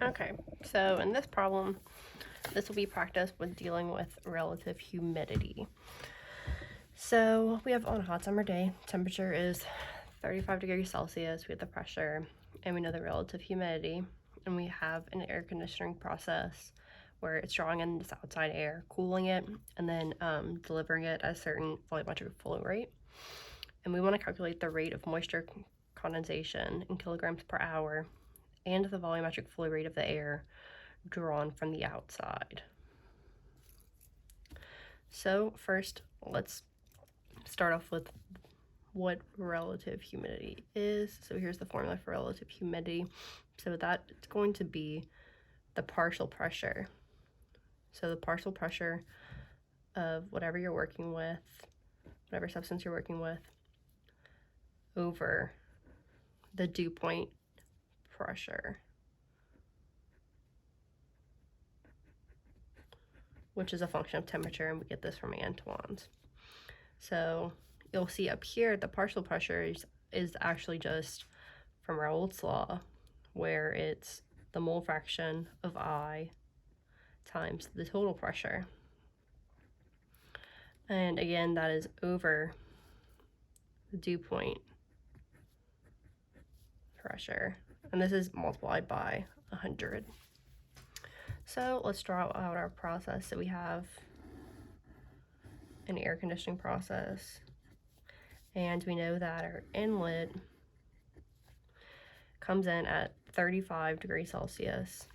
Okay, so in this problem, this will be practice with dealing with relative humidity. So we have on a hot summer day, temperature is 35 degrees Celsius, we have the pressure, and we know the relative humidity, and we have an air conditioning process where it's drawing in this outside air, cooling it, and then delivering it at a certain volumetric flow rate. And we want to calculate the rate of moisture condensation in kilograms per hour and the volumetric flow rate of the air drawn from the outside. So first, let's start off with what relative humidity is. So here's the formula for relative humidity. So that it's going to be the partial pressure. So the partial pressure of whatever you're working with, whatever substance you're working with, over the dew point pressure, which is a function of temperature, and we get this from Antoine's. So you'll see up here the partial pressure is actually just from Raoult's law, where it's the mole fraction of I times the total pressure. And again, that is over the dew point pressure. And this is multiplied by 100. So let's draw out our process. So we have an air conditioning process, and we know that our inlet comes in at 35 degrees Celsius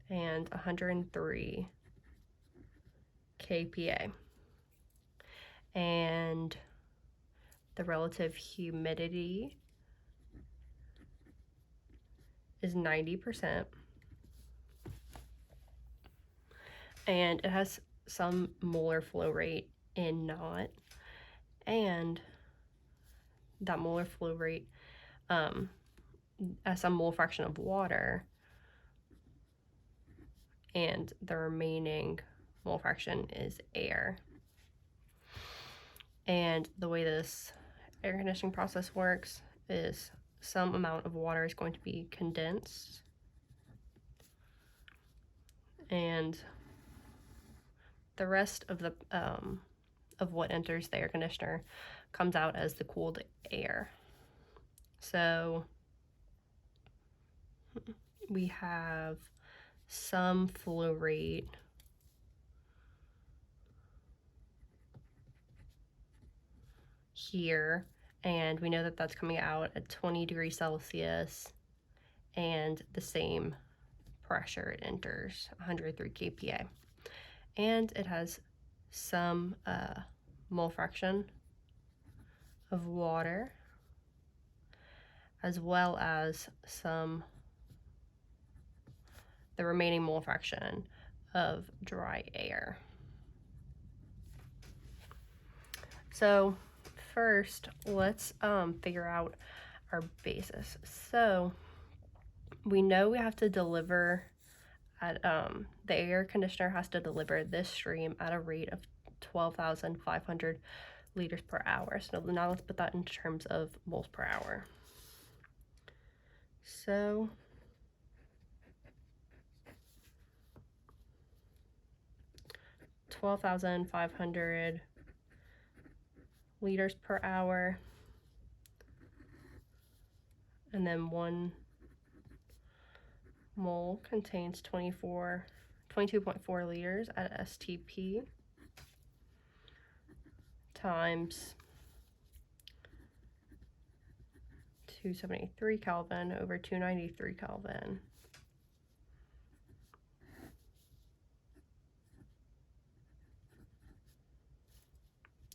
and 103 kPa. And the relative humidity is 90%. And it has some molar flow rate in knot, and that molar flow rate as some mole fraction of water, and the remaining mole fraction is air. And the way this air conditioning process works is some amount of water is going to be condensed, and the rest of the of what enters the air conditioner comes out as the cooled air. So we have some flow rate here, and we know that that's coming out at 20 degrees Celsius and the same pressure it enters, 103 kPa. And it has some mole fraction of water, as well as the remaining mole fraction of dry air. So first, let's figure out our basis. So we know we have to deliver at the air conditioner has to deliver this stream at a rate of 12,500 liters per hour. So now let's put that in terms of moles per hour. So $12,500 liters per hour, and then 1 mole contains 22.4 liters at STP times 273 Kelvin over 293 Kelvin.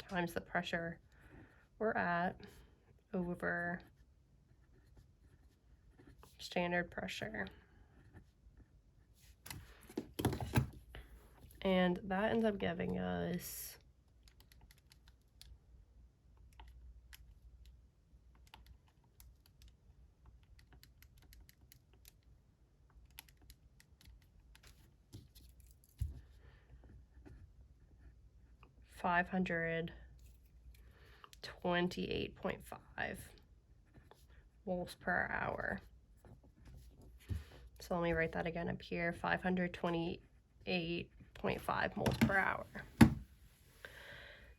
Times the pressure we're at over standard pressure. And that ends up giving us $528.5 moles per hour. So So let me write that again up here, 528.5 moles per hour.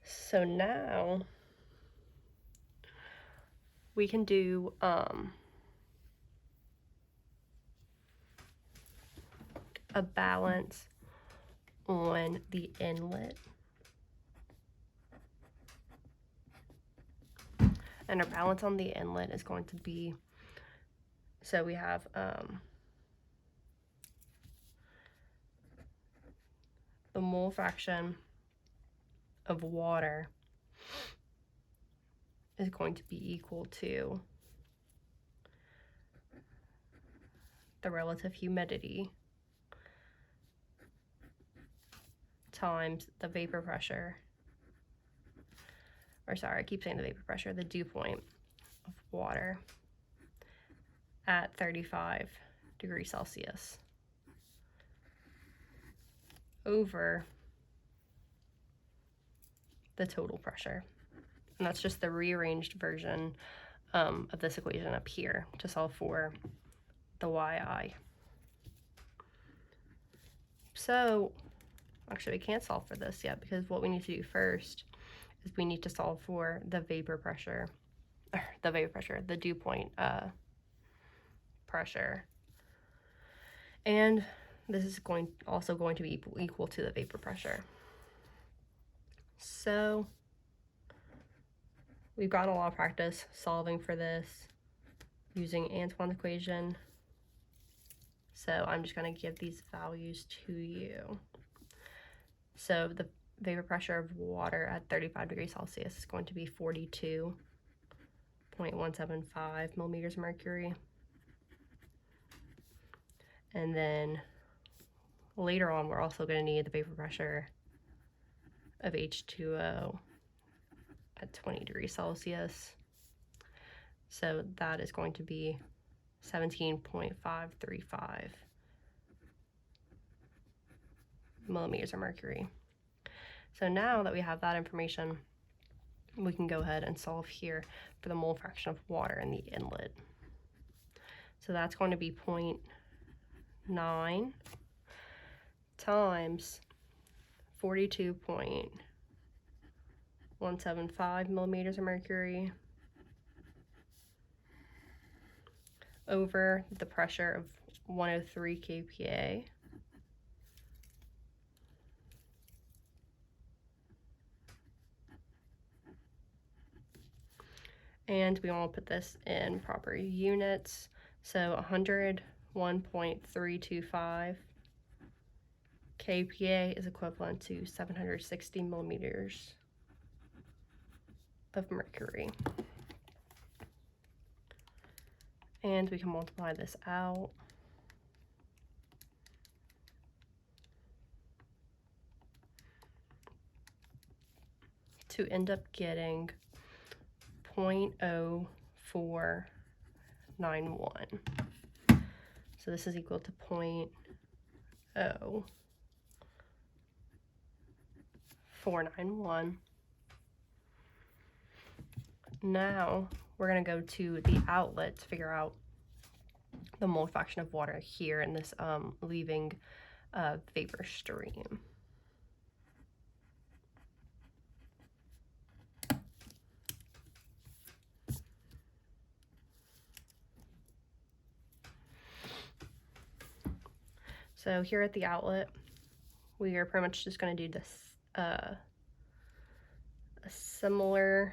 So now we can do a balance on the inlet. And our balance on the inlet is going to be, so we have the mole fraction of water is going to be equal to the relative humidity times the vapor pressure, or sorry, I keep saying the vapor pressure, the dew point of water at 35 degrees Celsius over the total pressure. And that's just the rearranged version of this equation up here to solve for the yi. So actually we can't solve for this yet, because what we need to do first is we need to solve for the vapor pressure, the dew point pressure. And this is also going to be equal to the vapor pressure. So we've gotten a lot of practice solving for this using Antoine's equation. So I'm just going to give these values to you. So the vapor pressure of water at 35 degrees Celsius is going to be 42.175 millimeters of mercury. And then later on, we're also going to need the vapor pressure of H2O at 20 degrees Celsius. So that is going to be 17.535 millimeters of mercury. So now that we have that information, we can go ahead and solve here for the mole fraction of water in the inlet. So that's going to be 0.9 times 42.175 millimeters of mercury over the pressure of 103 kPa and we want to put this in proper units. So 101.325 kPa is equivalent to 760 millimeters of mercury. And we can multiply this out. To end up getting 0.0491. So this is equal to 0.0491. Now we're going to go to the outlet to figure out the mole fraction of water here in this leaving vapor stream. So here at the outlet, we are pretty much just going to do this a similar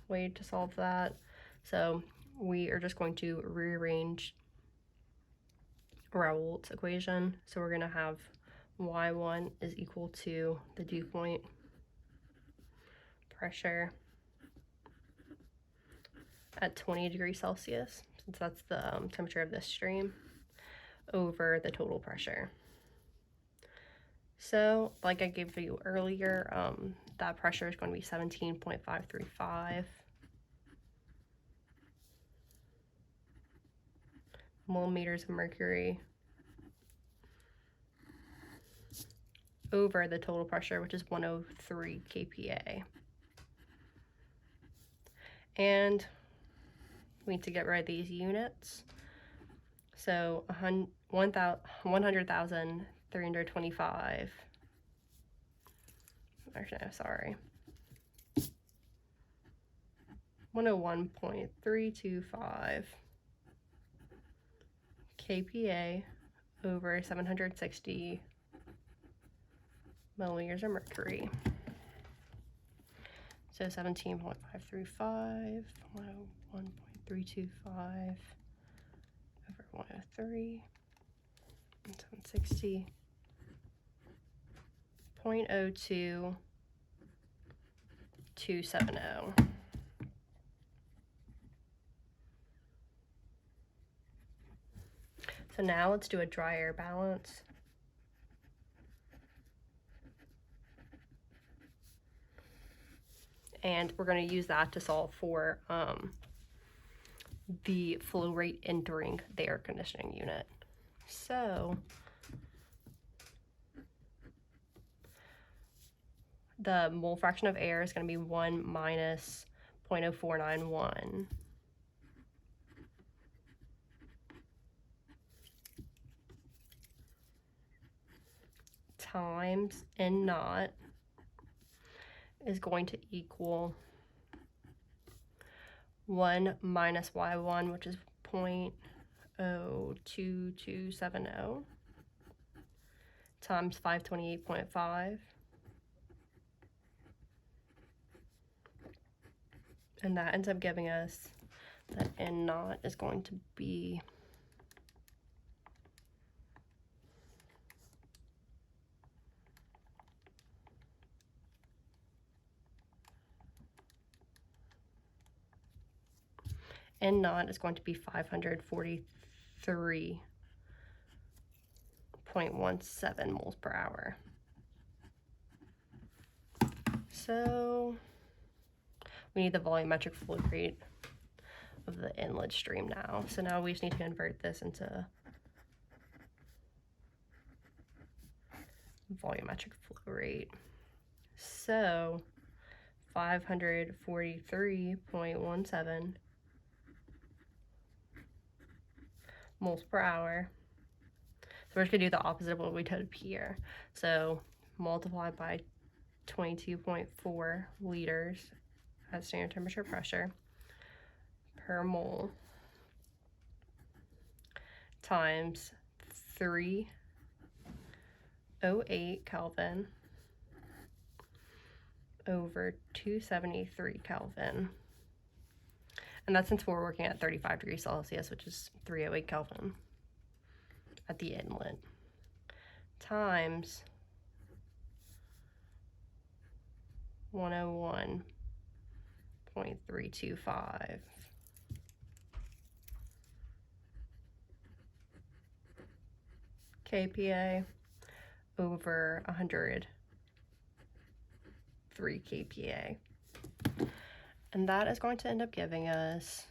way to solve that. So we are just going to rearrange Raoult's equation. So we're going to have y1 is equal to the dew point pressure at 20 degrees Celsius, since that's the temperature of this stream, over the total pressure. So like I gave you earlier, that pressure is going to be 17.535 millimeters of mercury over the total pressure, which is 103 kPa. And we need to get rid of these units. So 100,325. Actually, no, sorry. 101.325 kPa over 760 milliliters of mercury. So 17.535, 101.325 over 103, and 760. 0.02270. So now let's do a dry air balance. And we're going to use that to solve for the flow rate entering the air conditioning unit. So the mole fraction of air is going to be 1 minus 0.0491. Times N naught is going to equal 1 minus Y1, which is 0.02270 times 528.5. And that ends up giving us that N naught is going to be N naught is going to be 543.17 moles per hour. So we need the volumetric flow rate of the inlet stream now. So now we just need to convert this into volumetric flow rate. So 543.17 moles per hour. So we're just gonna do the opposite of what we did here. So multiply by 22.4 liters at standard temperature pressure per mole times 308 Kelvin over 273 Kelvin. And that's since we're working at 35 degrees Celsius, which is 308 Kelvin at the inlet, times 101.325 kPa over 103 kPa. And that is going to end up giving us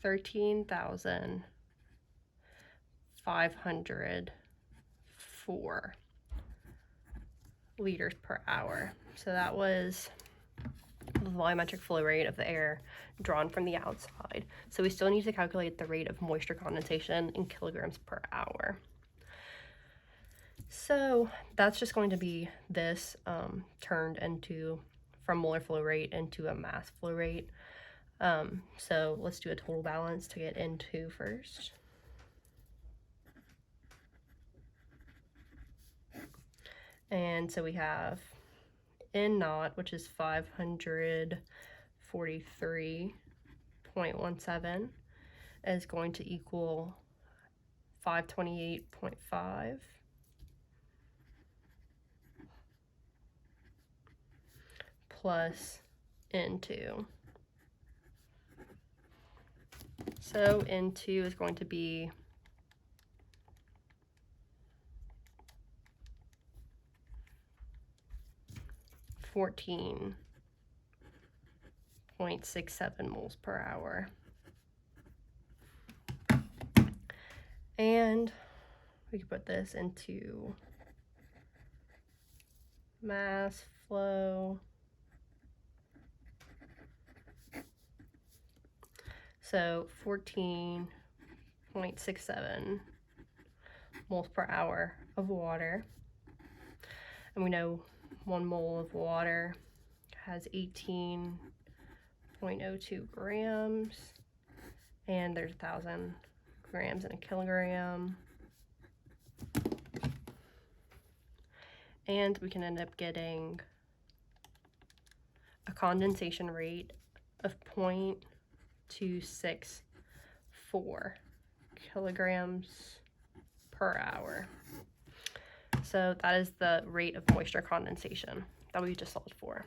13,504 liters per hour. So that was the volumetric flow rate of the air drawn from the outside. So we still need to calculate the rate of moisture condensation in kilograms per hour. So that's just going to be this turned into from molar flow rate into a mass flow rate. So let's do a total balance to get into first. And so we have N naught, which is 543.17, is going to equal 528.5 plus N2. So N2 is going to be 14.67 moles per hour. And we can put this into mass flow. So 14.67 moles per hour of water. And we know 1 mole of water has 18.02 grams. And there's 1,000 grams in a kilogram. And we can end up getting a condensation rate of 0.264 kilograms per hour. So that is the rate of moisture condensation that we just solved for.